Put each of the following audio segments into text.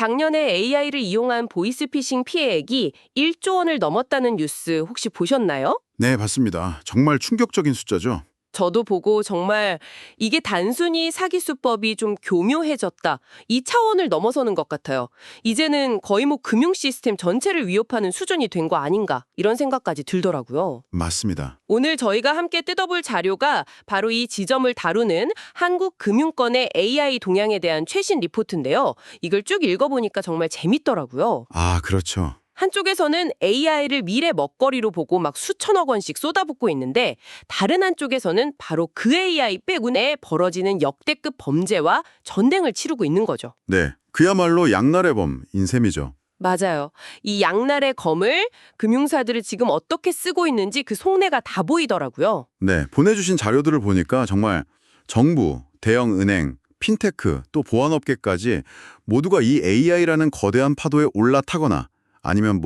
작년에 AI를 이용한 보이스피싱 피해액이 1조 원을 넘었다는 뉴스 혹시 보셨나요? 네, 봤습니다. 정말 충격적인 숫자죠. 저도 보고 정말 이게 단순히 사기 수법이 좀 교묘해졌다. 이 차원을 넘어서는 것 같아요. 이제는 거의 뭐 금융 시스템 전체를 위협하는 수준이 된 거 아닌가 이런 생각까지 들더라고요. 맞습니다. 오늘 저희가 함께 뜯어볼 자료가 바로 이 지점을 다루는 한국금융권의 AI 동향에 대한 최신 리포트인데요. 이걸 쭉 읽어보니까 정말 재밌더라고요. 아, 그렇죠. 한쪽에서는 AI를 미래 먹거리로 보고 막 수천억 원씩 쏟아붓고 있는데 다른 한쪽에서는 바로 그 AI 빼군에 벌어지는 역대급 범죄와 전쟁을 치르고 있는 거죠. 네, 그야말로 양날의 검, 인셈이죠. 맞아요. 이 양날의 검을 금융사들이 지금 어떻게 쓰고 있는지 그 속내가 다 보이더라고요. 네, 보내주신 자료들을 보니까 정말 정부, 대형 은행, 핀테크, 또 보안업계까지 모두가 이 AI라는 거대한 파도에 올라타거나 아니면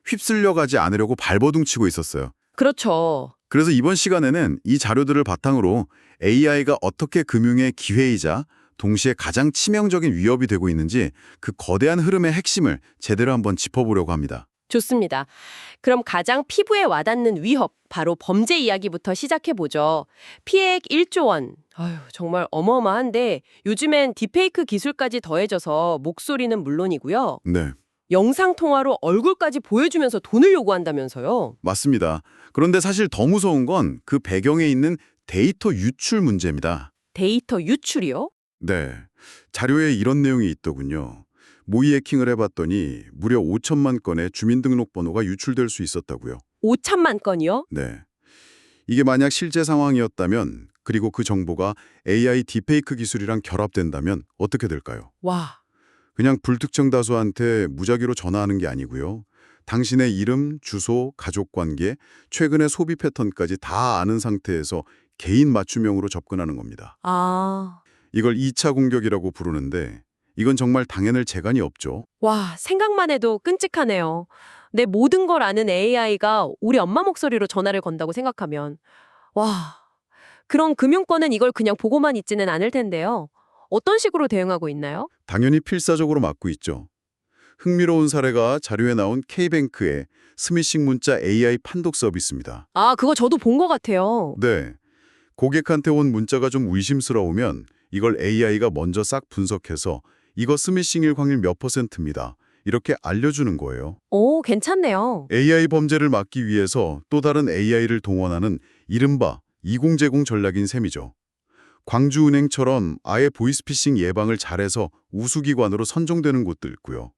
휩쓸려 가지 않으려고 발버둥치고 있었어요. 그렇죠. 그래서 이번 시간에는 이 자료들을 바탕으로 AI가 어떻게 금융의 기회이자 동시에 가장 치명적인 위협이 되고 있는지 그 거대한 흐름의 핵심을 제대로 한번 짚어보려고 합니다. 좋습니다. 그럼 가장 피부에 와닿는 위협, 바로 범죄 이야기부터 시작해보죠. 피해액 1조 원. 아유, 정말 어마어마한데 요즘엔 딥페이크 기술까지 더해져서 목소리는 물론이고요. 네, 영상통화로 얼굴까지 보여주면서 돈을 요구한다면서요. 맞습니다. 그런데 사실 더 무서운 건 그 배경에 있는 데이터 유출 문제입니다. 데이터 유출이요? 네, 자료에 이런 내용이 있더군요. 모의 해킹을 해봤더니 무려 5천만 건의 주민등록번호가 유출될 수 있었다고요. 5천만 건이요? 네, 이게 만약 실제 상황이었다면 그리고 그 정보가 AI 딥페이크 기술이랑 결합된다면 어떻게 될까요? 와, 그냥 불특정 다수한테 무작위로 전화하는 게 아니고요. 당신의 이름, 주소, 가족관계, 최근의 소비 패턴까지 다 아는 상태에서 개인 맞춤형으로 접근하는 겁니다. 아, 이걸 2차 공격이라고 부르는데 이건 정말 당해낼 재간이 없죠. 와, 생각만 해도 끔찍하네요. 내 모든 걸 아는 AI가 우리 엄마 목소리로 전화를 건다고 생각하면 와, 그런 금융권은 이걸 그냥 보고만 있지는 않을 텐데요. 어떤 식으로 대응하고 있나요? 당연히 필사적으로 막고 있죠. 흥미로운 사례가 자료에 나온 K뱅크의 스미싱 문자 AI 판독 서비스입니다. 아, 그거 저도 본 것 같아요. 네, 고객한테 온 문자가 좀 의심스러우면 이걸 AI가 먼저 싹 분석해서 이거 스미싱일 확률 몇 %입니다. 이렇게 알려주는 거예요. 오, 괜찮네요. AI 범죄를 막기 위해서 또 다른 AI를 동원하는 이른바 이공제공 전략인 셈이죠. 광주은행처럼 아예 보이스피싱 예방을 잘해서 우수기관으로 선정되는 곳도 있고요.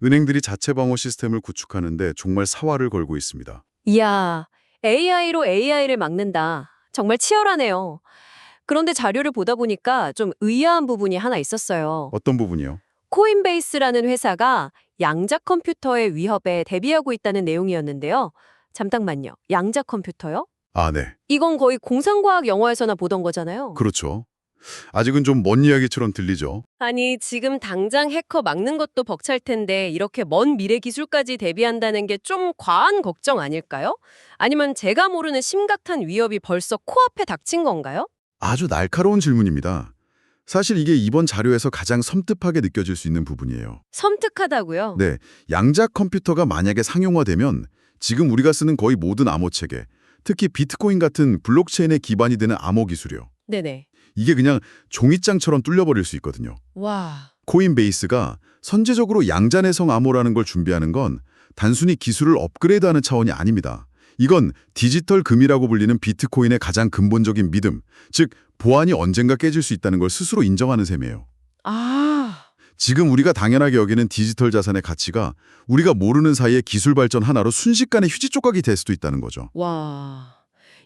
은행들이 자체 방어 시스템을 구축하는데 정말 사활을 걸고 있습니다. 이야, AI로 AI를 막는다. 정말 치열하네요. 그런데 자료를 보다 보니까 좀 의아한 부분이 하나 있었어요. 어떤 부분이요? 코인베이스라는 회사가 양자 컴퓨터의 위협에 대비하고 있다는 내용이었는데요. 잠깐만요. 양자 컴퓨터요? 아, 네. 이건 거의 공상과학 영화에서나 보던 거잖아요. 그렇죠. 아직은 좀 먼 이야기처럼 들리죠. 아니, 지금 당장 해커 막는 것도 벅찰 텐데 이렇게 먼 미래 기술까지 대비한다는 게 좀 과한 걱정 아닐까요? 아니면 제가 모르는 심각한 위협이 벌써 코앞에 닥친 건가요? 아주 날카로운 질문입니다. 사실 이게 이번 자료에서 가장 섬뜩하게 느껴질 수 있는 부분이에요. 섬뜩하다고요? 네, 양자 컴퓨터가 만약에 상용화되면 지금 우리가 쓰는 거의 모든 암호체계, 특히 비트코인 같은 블록체인에 기반이 되는 암호 기술이요. 네네. 이게 그냥 종이장처럼 뚫려버릴 수 있거든요. 와. 코인베이스가 선제적으로 양자내성 암호라는 걸 준비하는 건 단순히 기술을 업그레이드하는 차원이 아닙니다. 이건 디지털 금이라고 불리는 비트코인의 가장 근본적인 믿음, 즉 보안이 언젠가 깨질 수 있다는 걸 스스로 인정하는 셈이에요. 아. 지금 우리가 당연하게 여기는 디지털 자산의 가치가 우리가 모르는 사이에 기술 발전 하나로 순식간에 휴지 조각이 될 수도 있다는 거죠. 와.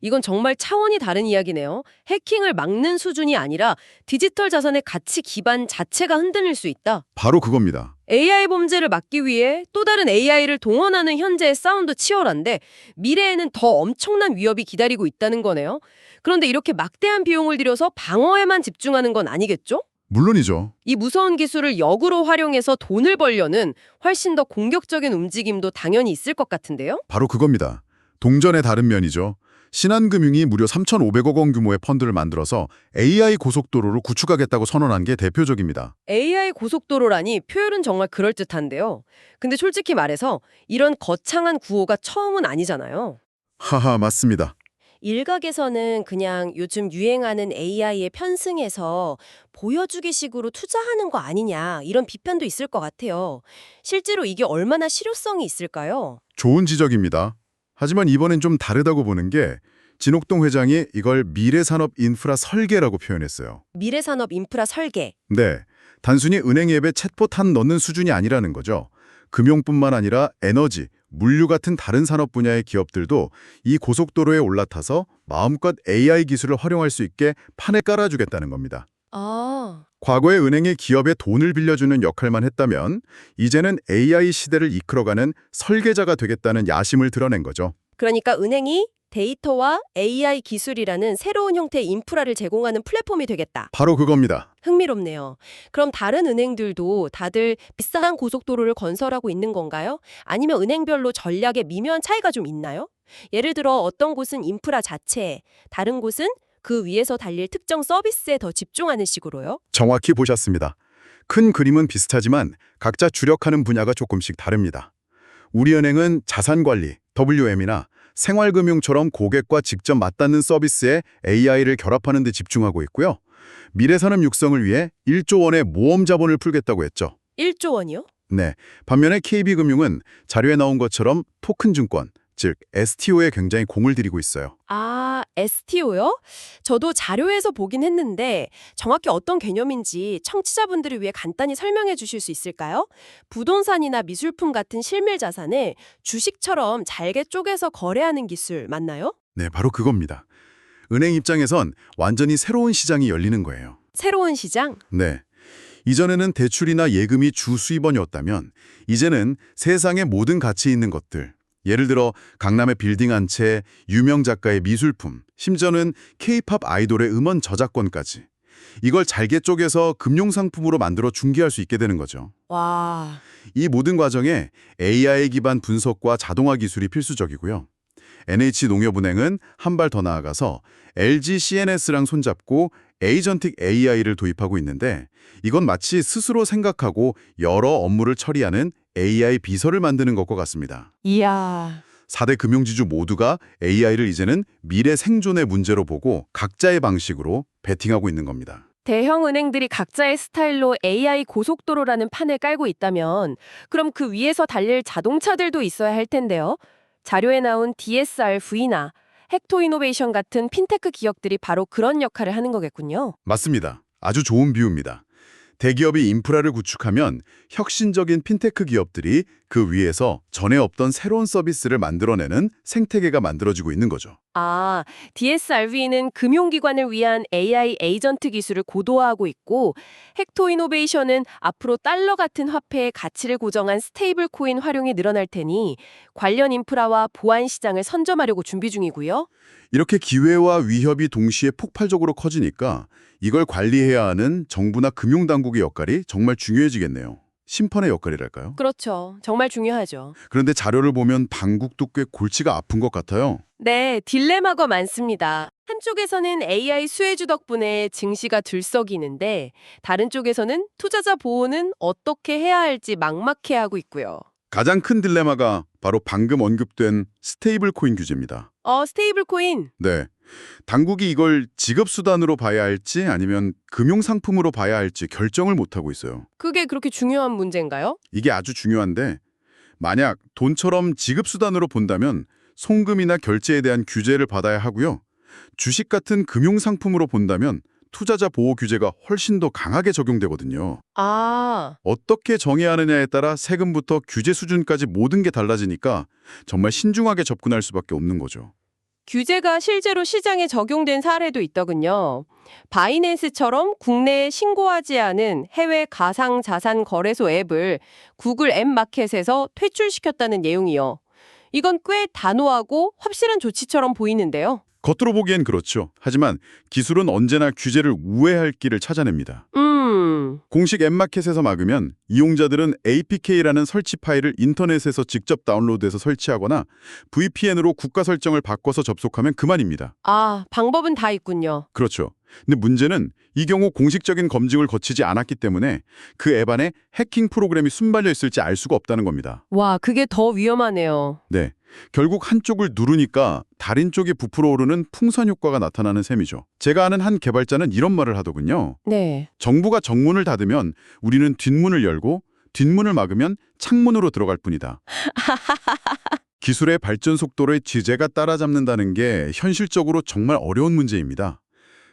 이건 정말 차원이 다른 이야기네요. 해킹을 막는 수준이 아니라 디지털 자산의 가치 기반 자체가 흔들릴 수 있다. 바로 그겁니다. AI 범죄를 막기 위해 또 다른 AI를 동원하는 현재의 싸움도 치열한데 미래에는 더 엄청난 위협이 기다리고 있다는 거네요. 그런데 이렇게 막대한 비용을 들여서 방어에만 집중하는 건 아니겠죠? 물론이죠. 이 무서운 기술을 역으로 활용해서 돈을 벌려는 훨씬 더 공격적인 움직임도 당연히 있을 것 같은데요? 바로 그겁니다. 동전의 다른 면이죠. 신한금융이 무려 3,500억 원 규모의 펀드를 만들어서 AI 고속도로를 구축하겠다고 선언한 게 대표적입니다. AI 고속도로라니 표현은 정말 그럴듯한데요. 근데 솔직히 말해서 이런 거창한 구호가 처음은 아니잖아요. 하하, 맞습니다. 일각에서는 그냥 요즘 유행하는 AI에 편승해서 보여주기식으로 투자하는 거 아니냐 이런 비판도 있을 것 같아요. 실제로 이게 얼마나 실효성이 있을까요? 좋은 지적입니다. 하지만 이번엔 좀 다르다고 보는 게 진옥동 회장이 이걸 미래산업 인프라 설계라고 표현했어요. 미래산업 인프라 설계. 네, 단순히 은행 앱에 챗봇 한 넣는 수준이 아니라는 거죠. 금융뿐만 아니라 에너지, 물류 같은 다른 산업 분야의 기업들도 이 고속도로에 올라타서 마음껏 AI 기술을 활용할 수 있게 판을 깔아주겠다는 겁니다. 아, 과거에 은행이 기업에 돈을 빌려주는 역할만 했다면 이제는 AI 시대를 이끌어가는 설계자가 되겠다는 야심을 드러낸 거죠. 그러니까 은행이 데이터와 AI 기술이라는 새로운 형태의 인프라를 제공하는 플랫폼이 되겠다. 바로 그겁니다. 흥미롭네요. 그럼 다른 은행들도 다들 비싼 고속도로를 건설하고 있는 건가요? 아니면 은행별로 전략의 미묘한 차이가 좀 있나요? 예를 들어 어떤 곳은 인프라 자체에, 다른 곳은 그 위에서 달릴 특정 서비스에 더 집중하는 식으로요? 정확히 보셨습니다. 큰 그림은 비슷하지만 각자 주력하는 분야가 조금씩 다릅니다. 우리은행은 자산관리, WM이나 생활금융처럼 고객과 직접 맞닿는 서비스에 AI를 결합하는 데 집중하고 있고요. 미래산업 육성을 위해 1조 원의 모험 자본을 풀겠다고 했죠. 1조 원이요? 네, 반면에 KB금융은 자료에 나온 것처럼 토큰 증권, 즉 STO에 굉장히 공을 들이고 있어요. 아, STO요? 저도 자료에서 보긴 했는데 정확히 어떤 개념인지 청취자분들을 위해 간단히 설명해 주실 수 있을까요? 부동산이나 미술품 같은 실물 자산을 주식처럼 잘게 쪼개서 거래하는 기술 맞나요? 네, 바로 그겁니다. 은행 입장에선 완전히 새로운 시장이 열리는 거예요. 새로운 시장? 네. 이전에는 대출이나 예금이 주 수입원이었다면 이제는 세상의 모든 가치 있는 것들, 예를 들어 강남의 빌딩 한 채, 유명 작가의 미술품, 심지어는 K-팝 아이돌의 음원 저작권까지 이걸 잘게 쪼개서 금융상품으로 만들어 중개할 수 있게 되는 거죠. 와, 이 모든 과정에 AI 기반 분석과 자동화 기술이 필수적이고요. NH농협은행은 한 발 더 나아가서 LG CNS랑 손잡고 에이전틱 AI를 도입하고 있는데 이건 마치 스스로 생각하고 여러 업무를 처리하는 AI 비서를 만드는 것과 같습니다. 이야. 4대 금융지주 모두가 AI를 이제는 미래 생존의 문제로 보고 각자의 방식으로 베팅하고 있는 겁니다. 대형 은행들이 각자의 스타일로 AI 고속도로라는 판을 깔고 있다면 그럼 그 위에서 달릴 자동차들도 있어야 할 텐데요. 자료에 나온 DSRV나 헥토이노베이션 같은 핀테크 기업들이 바로 그런 역할을 하는 거겠군요. 맞습니다. 아주 좋은 비유입니다. 대기업이 인프라를 구축하면 혁신적인 핀테크 기업들이 그 위에서 전에 없던 새로운 서비스를 만들어내는 생태계가 만들어지고 있는 거죠. 아, DSRV는 금융기관을 위한 AI 에이전트 기술을 고도화하고 있고 헥토이노베이션은 앞으로 달러 같은 화폐의 가치를 고정한 스테이블 코인 활용이 늘어날 테니 관련 인프라와 보안 시장을 선점하려고 준비 중이고요. 이렇게 기회와 위협이 동시에 폭발적으로 커지니까 이걸 관리해야 하는 정부나 금융당국의 역할이 정말 중요해지겠네요. 심판의 역할이랄까요? 그렇죠. 정말 중요하죠. 그런데 자료를 보면 당국도 꽤 골치가 아픈 것 같아요. 네, 딜레마가 많습니다. 한쪽에서는 AI 수혜주 덕분에 증시가 들썩이는데 다른 쪽에서는 투자자 보호는 어떻게 해야 할지 막막해하고 있고요. 가장 큰 딜레마가 바로 방금 언급된 스테이블 코인 규제입니다. 스테이블 코인. 네. 당국이 이걸 지급수단으로 봐야 할지 아니면 금융상품으로 봐야 할지 결정을 못하고 있어요. 그게 그렇게 중요한 문제인가요? 이게 아주 중요한데 만약 돈처럼 지급수단으로 본다면 송금이나 결제에 대한 규제를 받아야 하고요. 주식 같은 금융상품으로 본다면 투자자 보호 규제가 훨씬 더 강하게 적용되거든요. 아, 어떻게 정해야 하느냐에 따라 세금부터 규제 수준까지 모든 게 달라지니까 정말 신중하게 접근할 수밖에 없는 거죠. 규제가 실제로 시장에 적용된 사례도 있더군요. 바이낸스처럼 국내에 신고하지 않은 해외 가상자산 거래소 앱을 구글 앱 마켓에서 퇴출시켰다는 내용이요. 이건 꽤 단호하고 확실한 조치처럼 보이는데요. 겉으로 보기엔 그렇죠. 하지만 기술은 언제나 규제를 우회할 길을 찾아냅니다. 공식 앱마켓에서 막으면 이용자들은 APK라는 설치 파일을 인터넷에서 직접 다운로드해서 설치하거나 VPN으로 국가 설정을 바꿔서 접속하면 그만입니다. 아, 방법은 다 있군요. 그렇죠. 근데 문제는 이 경우 공식적인 검증을 거치지 않았기 때문에 그 앱 안에 해킹 프로그램이 순발려 있을지 알 수가 없다는 겁니다. 와, 그게 더 위험하네요. 네. 결국 한쪽을 누르니까 다른 쪽이 부풀어 오르는 풍선 효과가 나타나는 셈이죠. 제가 아는 한 개발자는 이런 말을 하더군요. 네. 정부가 정문을 닫으면 우리는 뒷문을 열고 뒷문을 막으면 창문으로 들어갈 뿐이다. 기술의 발전 속도를 지제가 따라잡는다는 게 현실적으로 정말 어려운 문제입니다.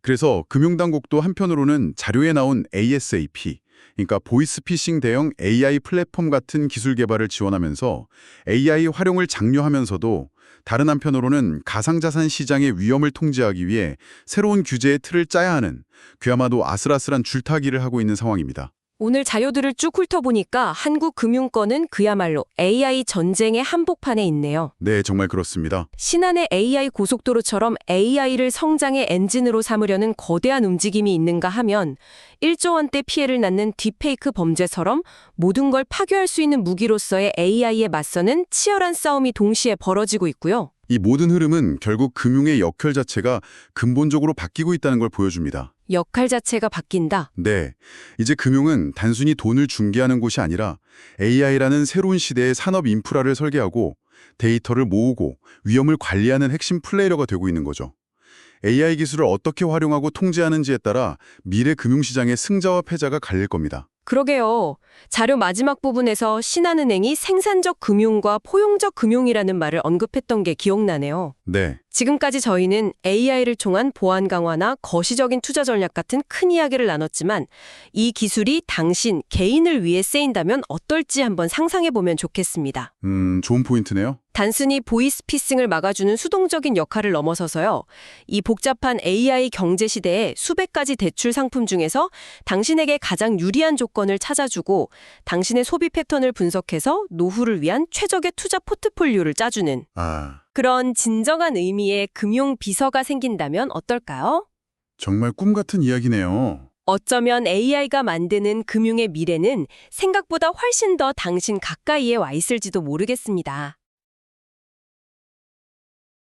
그래서 금융당국도 한편으로는 자료에 나온 ASAP, 그러니까 보이스피싱 대형 AI 플랫폼 같은 기술 개발을 지원하면서 AI 활용을 장려하면서도 다른 한편으로는 가상자산 시장의 위험을 통제하기 위해 새로운 규제의 틀을 짜야 하는 그야말로 아슬아슬한 줄타기를 하고 있는 상황입니다. 오늘 자료들을 쭉 훑어보니까 한국 금융권은 그야말로 AI 전쟁의 한복판에 있네요. 네, 정말 그렇습니다. 신한의 AI 고속도로처럼 AI를 성장의 엔진으로 삼으려는 거대한 움직임이 있는가 하면 1조 원대 피해를 낳는 딥페이크 범죄처럼 모든 걸 파괴할 수 있는 무기로서의 AI에 맞서는 치열한 싸움이 동시에 벌어지고 있고요. 이 모든 흐름은 결국 금융의 역할 자체가 근본적으로 바뀌고 있다는 걸 보여줍니다. 역할 자체가 바뀐다. 네, 이제 금융은 단순히 돈을 중개하는 곳이 아니라 AI라는 새로운 시대의 산업 인프라를 설계하고 데이터를 모으고 위험을 관리하는 핵심 플레이어가 되고 있는 거죠. AI 기술을 어떻게 활용하고 통제하는지에 따라 미래 금융시장의 승자와 패자가 갈릴 겁니다. 그러게요. 자료 마지막 부분에서 신한은행이 생산적 금융과 포용적 금융이라는 말을 언급했던 게 기억나네요. 네, 지금까지 저희는 AI를 통한 보안 강화나 거시적인 투자 전략 같은 큰 이야기를 나눴지만 이 기술이 당신 개인을 위해 쓰인다면 어떨지 한번 상상해보면 좋겠습니다. 좋은 포인트네요. 단순히 보이스피싱을 막아주는 수동적인 역할을 넘어서서요. 이 복잡한 AI 경제 시대에 수백 가지 대출 상품 중에서 당신에게 가장 유리한 조건을 찾아주고 당신의 소비 패턴을 분석해서 노후를 위한 최적의 투자 포트폴리오를 짜주는 그런 진정한 의미의 금융 비서가 생긴다면 어떨까요? 정말 꿈 같은 이야기네요. 어쩌면 AI가 만드는 금융의 미래는 생각보다 훨씬 더 당신 가까이에 와 있을지도 모르겠습니다.